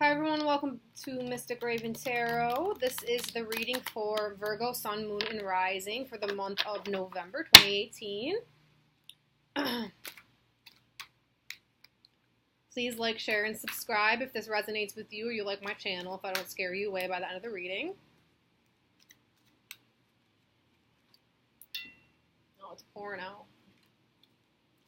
Hi everyone, welcome to Mystic Raven Tarot. This is the reading for Virgo, Sun, Moon, and Rising for the month of November 2018. Please like, share, and subscribe if this resonates with you or you like my channel, if I don't scare you away by the end of the reading. Oh, it's pouring out.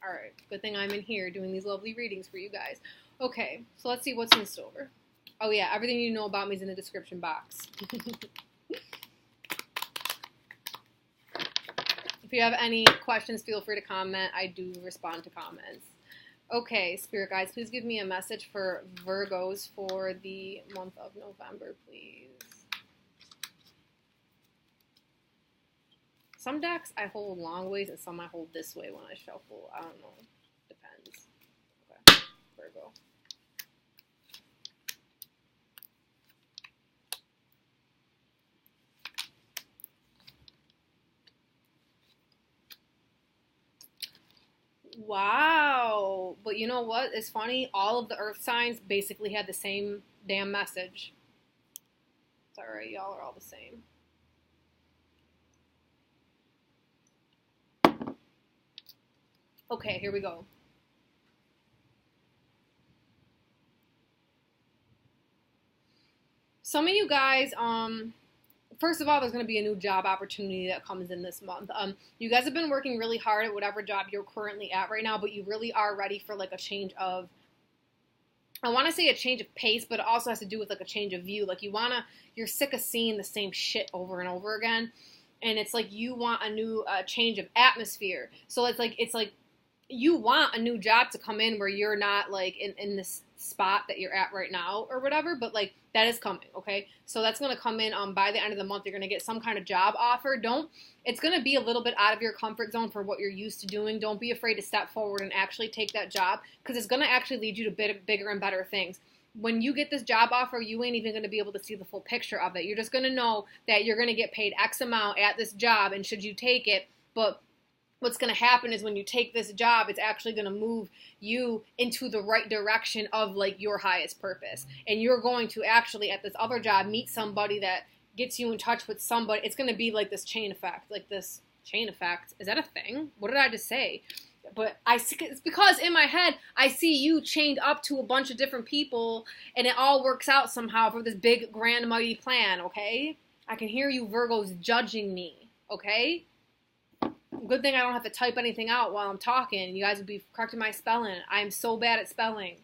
Alright, good thing I'm in here doing these lovely readings for you guys. Okay, so let's see what's in store. Oh yeah, everything you know about me is in the description box. If you have any questions, feel free to comment. I do respond to comments. Okay, Spirit Guides, please give me a message for Virgos for the month of November, please. Some decks I hold long ways and some I hold this way when I shuffle. I don't know. Depends. Okay, Virgo. Wow. But you know what? It's funny. All of the earth signs basically had the same damn message. It's alright. Y'all are all the same. Okay, here we go. Some of you guys, first of all, there's going to be a new job opportunity that comes in this month. You guys have been working really hard at whatever job you're currently at right now, but you really are ready for like a change of, I want to say a change of pace, but it also has to do with like a change of view. Like you're sick of seeing the same shit over and over again. And it's like you want a new change of atmosphere. So it's like you want a new job to come in where you're not like in this spot that you're at right now or whatever, but like that is coming, okay? So that's going to come in by the end of the month. You're going to get some kind of job offer. It's going to be a little bit out of your comfort zone for what you're used to doing. Don't be afraid to step forward and actually take that job because it's going to actually lead you to bigger and better things. When you get this job offer, you ain't even going to be able to see the full picture of it. You're just going to know that you're going to get paid X amount at this job and should you take it, but what's going to happen is when you take this job, it's actually going to move you into the right direction of like your highest purpose. And you're going to actually at this other job meet somebody that gets you in touch with somebody. It's going to be like this chain effect, like this chain effect. Is that a thing? What did I just say? But it's because in my head, I see you chained up to a bunch of different people and it all works out somehow for this big, grand, mighty plan, okay? I can hear you Virgos judging me, okay? Good thing I don't have to type anything out while I'm talking. You guys would be correcting my spelling. I am so bad at spelling.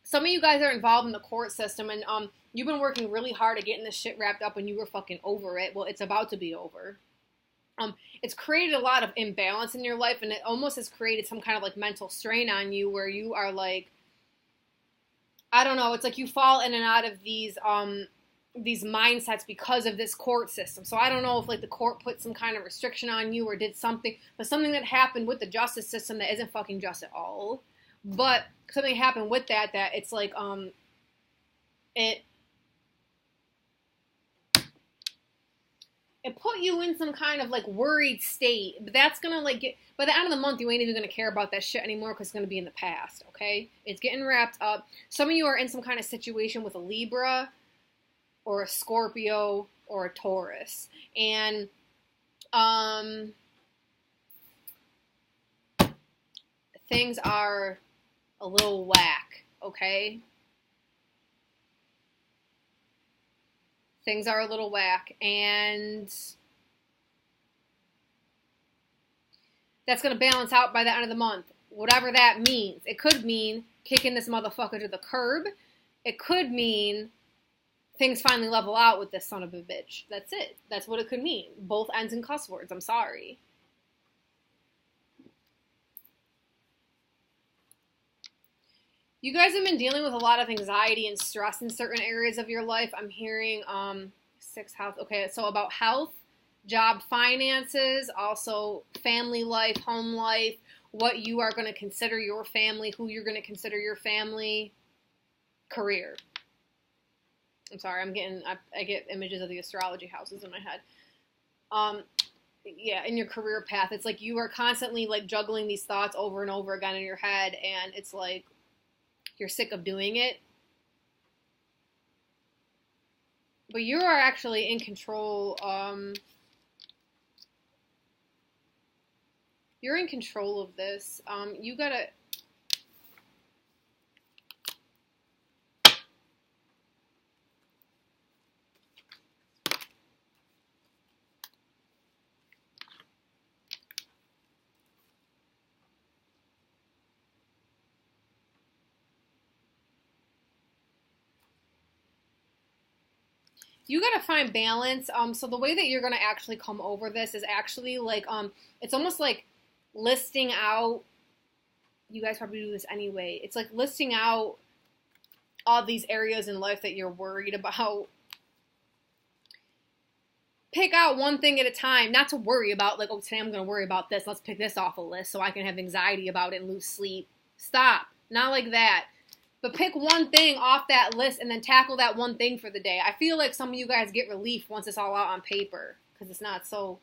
Some of you guys are involved in the court system, and you've been working really hard at getting this shit wrapped up and you were fucking over it. Well, it's about to be over. It's created a lot of imbalance in your life, and it almost has created some kind of like mental strain on you where you are like, I don't know, it's like you fall in and out of these mindsets because of this court system. So I don't know if like the court put some kind of restriction on you or did something, but something that happened with the justice system that isn't fucking just at all. But something happened with that it's like it put you in some kind of like worried state. But that's gonna like get by the end of the month you ain't even gonna care about that shit anymore because it's gonna be in the past, okay? It's getting wrapped up. Some of you are in some kind of situation with a Libra or a Scorpio, or a Taurus. And, things are a little whack, okay? Things are a little whack, and that's going to balance out by the end of the month. Whatever that means. It could mean kicking this motherfucker to the curb. It could mean things finally level out with this son of a bitch. That's it. That's what it could mean. Both ends in cuss words. I'm sorry. You guys have been dealing with a lot of anxiety and stress in certain areas of your life. I'm hearing 6th house. Okay, so about health, job, finances, also family life, home life, what you are going to consider your family, who you're going to consider your family, career. I'm sorry, I get images of the astrology houses in my head. yeah, in your career path. It's like you are constantly like juggling these thoughts over and over again in your head, and it's like you're sick of doing it. But you are actually in control. You're in control of this. You gotta. You gotta find balance. So the way that you're gonna actually come over this is actually like, it's almost like listing out. You guys probably do this anyway. It's like listing out all these areas in life that you're worried about. Pick out one thing at a time, not to worry about, like, oh, today I'm going to worry about this. Let's pick this off a list so I can have anxiety about it and lose sleep. Stop. Not like that. But pick one thing off that list and then tackle that one thing for the day. I feel like some of you guys get relief once it's all out on paper because it's not so,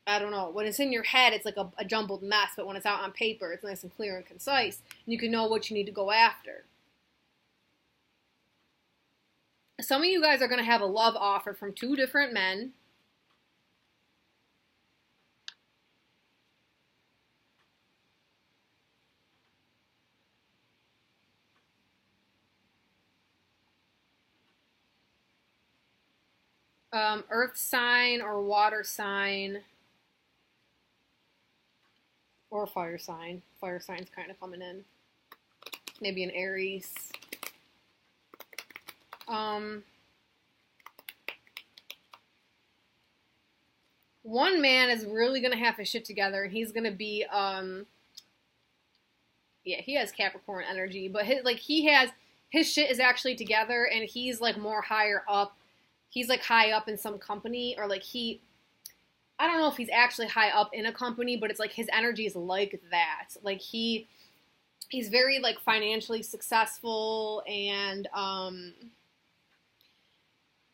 I don't know. When it's in your head, it's like a jumbled mess. But when it's out on paper, it's nice and clear and concise. And you can know what you need to go after. Some of you guys are going to have a love offer from two different men. Earth sign or water sign or fire sign. Fire sign's kind of coming in. Maybe an Aries. One man is really going to have his shit together, and he's going to be, yeah, he has Capricorn energy, but his shit is actually together, and he's, like, more higher up. He's, like, high up in some company, or, like, I don't know if he's actually high up in a company, but it's, like, his energy is like that. Like, he's very, like, financially successful, and,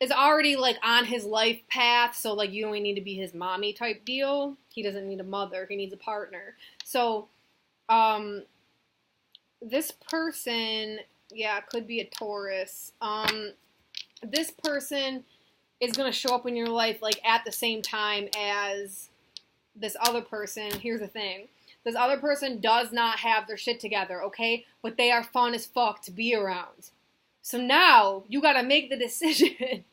is already, like, on his life path, so, like, you only need to be his mommy type deal. He doesn't need a mother. He needs a partner. So, this person, yeah, could be a Taurus. This person is going to show up in your life, like, at the same time as this other person. Here's the thing. This other person does not have their shit together, okay? But they are fun as fuck to be around. So now, you gotta make the decision.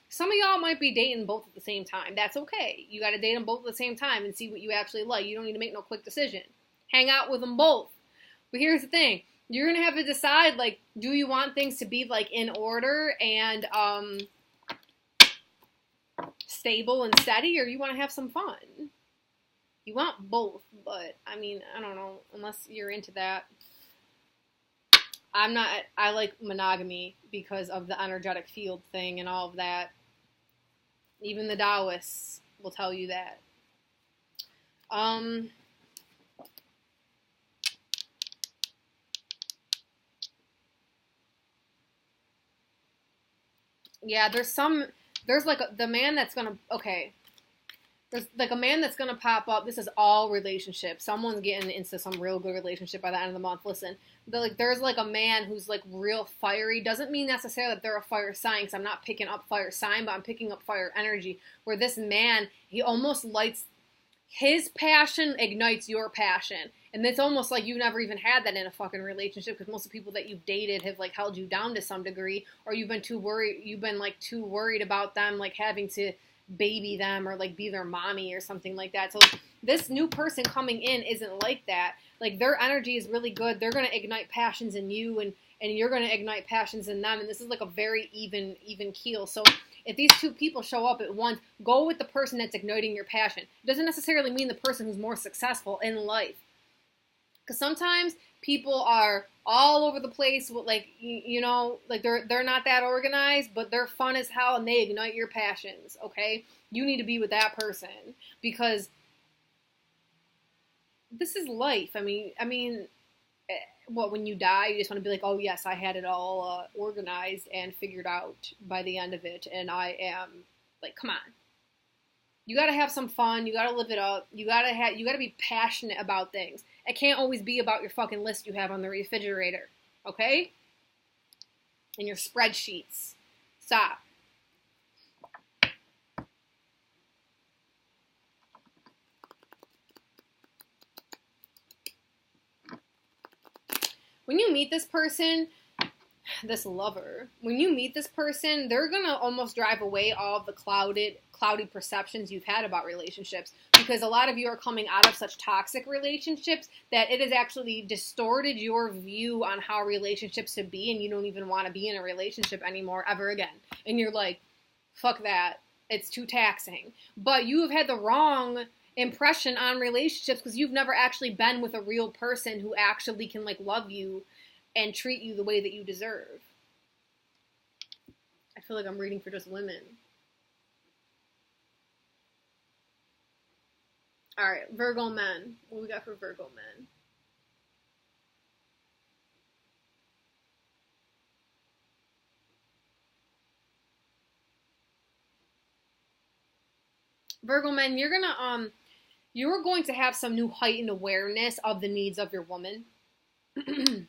Some of y'all might be dating both at the same time. That's okay. You gotta date them both at the same time and see what you actually like. You don't need to make no quick decision. Hang out with them both. But here's the thing. You're gonna have to decide, like, do you want things to be, like, in order and, stable and steady, or you want to have some fun? You want both, but, I mean, I don't know, unless you're into that. I like monogamy because of the energetic field thing and all of that. Even the Taoists will tell you that. Yeah, there's like the man that's gonna, okay. There's like a man that's gonna pop up. This is all relationships. Someone's getting into some real good relationship by the end of the month. Listen, there's like a man who's like real fiery. Doesn't mean necessarily that they're a fire sign, because I'm not picking up fire sign, but I'm picking up fire energy. Where this man, he almost lights, his passion ignites your passion. And it's almost like you've never even had that in a fucking relationship, because most of the people that you've dated have like held you down to some degree, or you've been too worried about them like having to baby them or like be their mommy or something like that. So this new person coming in isn't like that. Like, their energy is really good. They're going to ignite passions in you, and you're going to ignite passions in them. And this is like a very even keel. So if these two people show up at once, go with the person that's igniting your passion. It doesn't necessarily mean the person who's more successful in life. Because sometimes people are all over the place with, like, you know, like they're not that organized, but they're fun as hell and they ignite your passions, okay? You need to be with that person, because this is life. I mean, what, when you die, you just want to be like, oh yes, I had it all organized and figured out by the end of it, and I am, like, come on. You got to have some fun. You got to live it up. You got to be passionate about things. It can't always be about your fucking list you have on the refrigerator, okay? And your spreadsheets. Stop. When you meet this person, this lover, when you meet this person, they're gonna almost drive away all of the cloudy perceptions you've had about relationships, because a lot of you are coming out of such toxic relationships that it has actually distorted your view on how relationships should be, and you don't even want to be in a relationship anymore ever again. And you're like, fuck that, it's too taxing. But you have had the wrong impression on relationships because you've never actually been with a real person who actually can like love you and treat you the way that you deserve. I feel like I'm reading for just women. All right, Virgo men. What we got for Virgo men? Virgo men, you're going to have some new heightened awareness of the needs of your woman. It's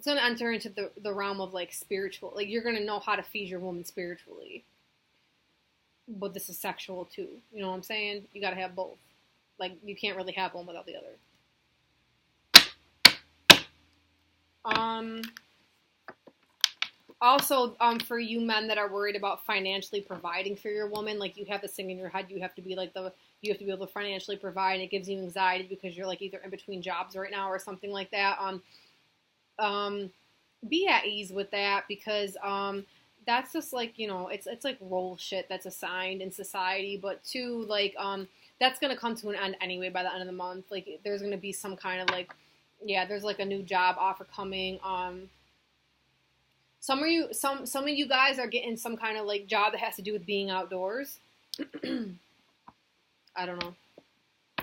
going to enter into the realm of like spiritual. Like you're going to know how to feed your woman spiritually. But this is sexual too. You know what I'm saying? You got to have both. Like you can't really have one without the other. Also, for you men that are worried about financially providing for your woman, like you have this thing in your head, you have to be able to financially provide, and it gives you anxiety because you're like either in between jobs right now or something like that. Be at ease with that, because that's just like, you know, it's like role shit that's assigned in society. But two, like that's gonna come to an end anyway by the end of the month. Like there's gonna be some kind of like, yeah, there's like a new job offer coming. Some of you guys are getting some kind of like job that has to do with being outdoors. I don't know.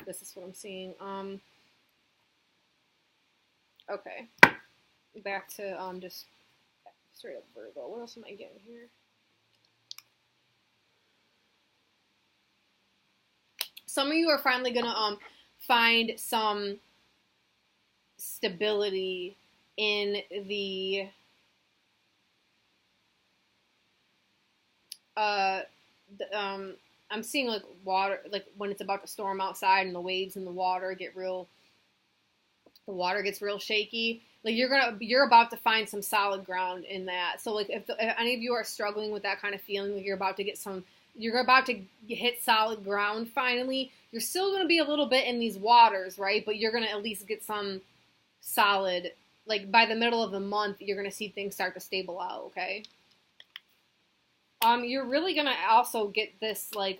This is what I'm seeing. Okay. Back to just straight up Virgo. What else am I getting here? Some of you are finally gonna find some stability in the I'm seeing like water, like when it's about to storm outside and the waves in the water the water gets real shaky. Like you're about to find some solid ground in that. So like if any of you are struggling with that kind of feeling, like you're about to hit solid ground finally. You're still going to be a little bit in these waters, right? But you're going to at least get some solid, like by the middle of the month, you're going to see things start to stable out, okay? You're really gonna also get this like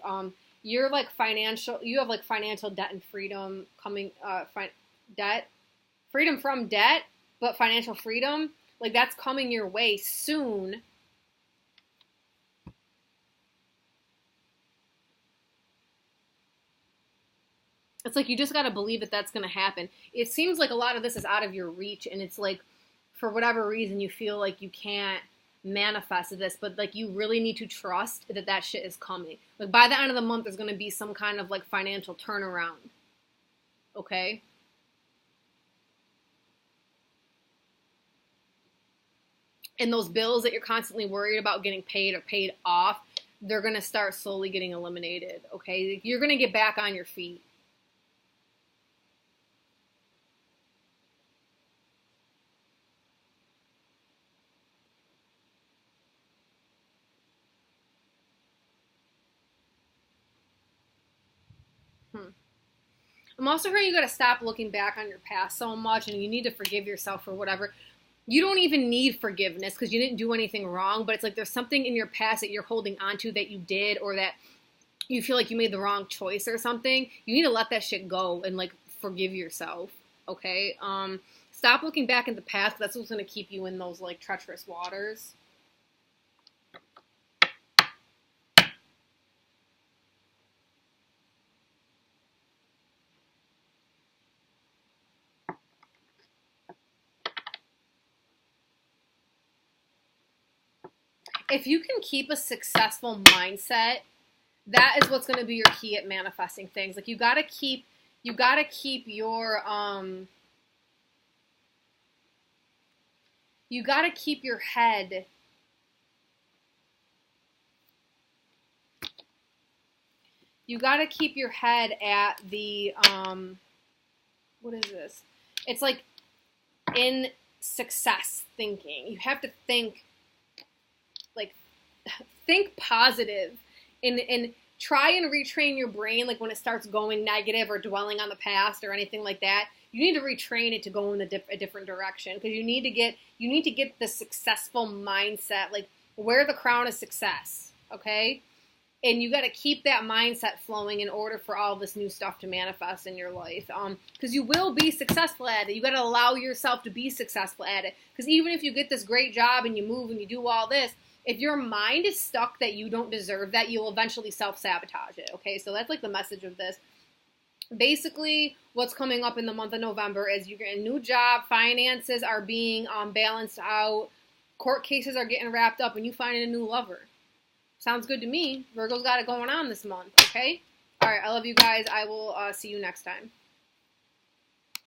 you're like you have like financial debt and freedom coming freedom from debt, but financial freedom, like that's coming your way soon. It's like you just gotta believe that that's gonna happen. It seems like a lot of this is out of your reach, and it's like for whatever reason you feel like you can't manifest this, but like you really need to trust that that shit is coming. Like by the end of the month there's going to be some kind of like financial turnaround, okay? And those bills that you're constantly worried about getting paid or paid off, they're going to start slowly getting eliminated, okay? You're going to get back on your feet. I'm also hearing you got to stop looking back on your past so much, and you need to forgive yourself for whatever. You don't even need forgiveness because you didn't do anything wrong, but it's like there's something in your past that you're holding on to that you did, or that you feel like you made the wrong choice or something. You need to let that shit go and like forgive yourself, okay? Stop looking back in the past. That's what's going to keep you in those like treacherous waters. if you can keep a successful mindset, that is what's going to be your key at manifesting things. Like you got to keep your you got to keep your head at the what is this? It's like in success thinking. You have to think positive and try and retrain your brain, like when it starts going negative or dwelling on the past or anything like that. You need to retrain it to go in a different direction, because you need to get the successful mindset, like wear the crown of success, okay? And you got to keep that mindset flowing in order for all this new stuff to manifest in your life. Because you will be successful at it. You got to allow yourself to be successful at it. Because even if you get this great job and you move and you do all this, if your mind is stuck that you don't deserve that, you'll eventually self-sabotage it, okay? So that's like the message of this. Basically, what's coming up in the month of November is you get a new job, finances are being balanced out, court cases are getting wrapped up, and you find a new lover. Sounds good to me. Virgo's got it going on this month, okay? All right, I love you guys. I will see you next time.